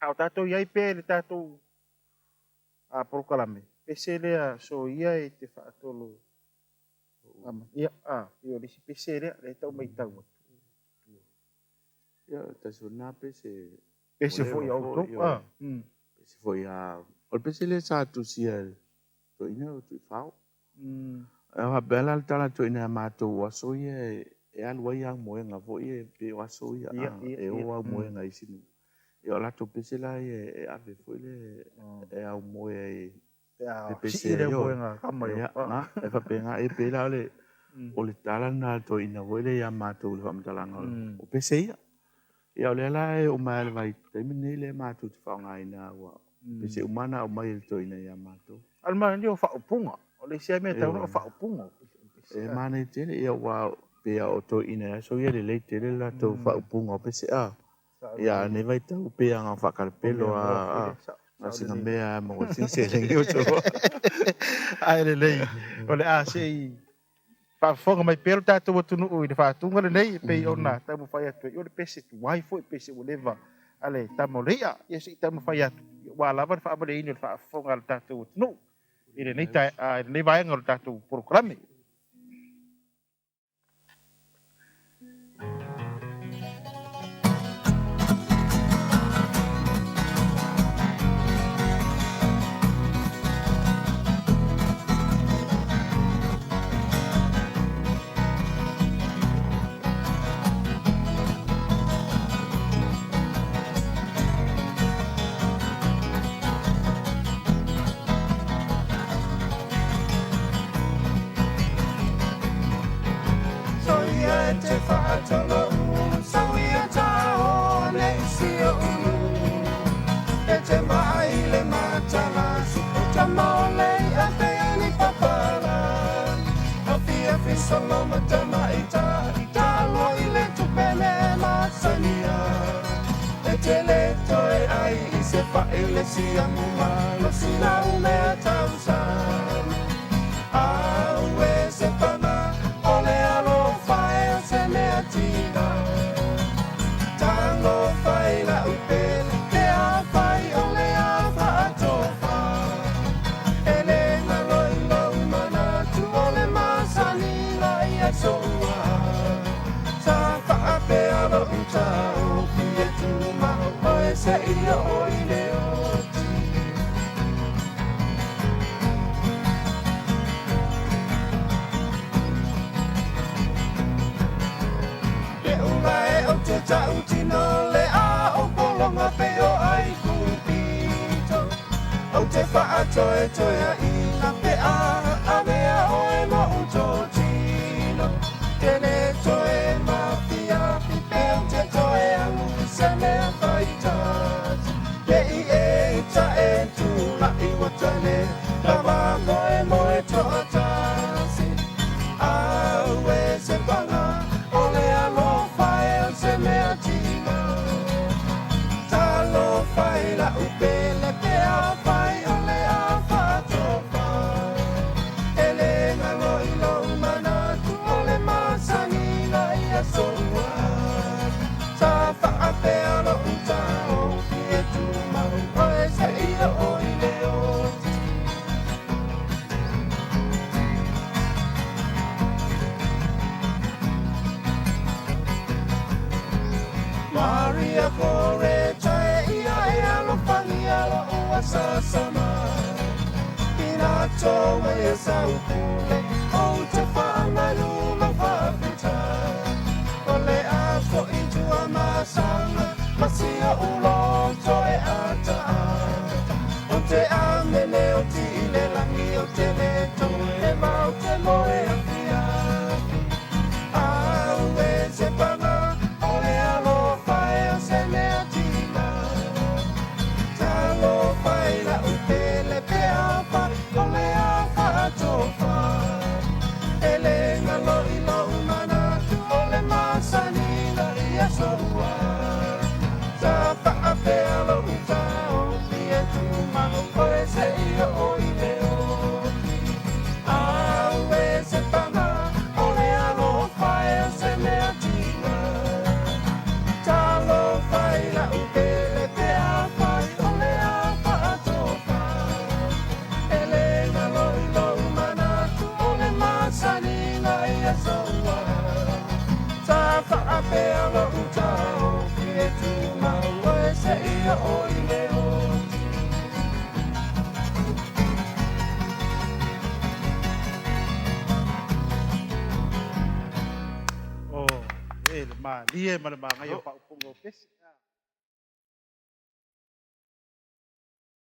Au tātou iai pē le tātou a prokalame. Pese lea so ia e te whaatolo. Ia, ia lisi pese lea, le tau mai tau. Ia, taso nā pese. Pese foi au tō. Pese foi a... O pese lea sa tu sia to ina o tu whao. Ha bela tala to ina mātou waso ia e alua ia moenga fo ia pe waso ia e oa moenga isinu. E o lato pese la e ave foi le e au moe e pese le yo. moenga kama yo. E fa penga e pe la le o le tala na to ina voile ia mātou le whamtalanga o pese ia. Ia o le la e o mai le vai taimine le mātou te whaonga ina ua. Pese umana o mai le to ina ia mātou. Alma ni o whaupunga. O le sia mea tau no whaupunga. E mane tele ia wa pea o to ina so ia le le tele la to whaupunga o pese a. Ia ne vai tau pea ngā whakarapelo a singa mea mo sinse lengi o tō. Ai le lei. O le a sei whaafonga mai pero tātou atunu ui le whaatunga le nei pei ona tamu whai atu. I o le pese tu waifo e pese whatever. Ale tamu rea ia sei tamu whai atu. Wa lava le whaamale ini le whaafonga le tātou atunu. I le nei tai le vaenga le tātou proklame. Always peanga utao Kia tu maua se ia o i leo Oh, le ma, lie ma le ma ngai o pa upungo pesi.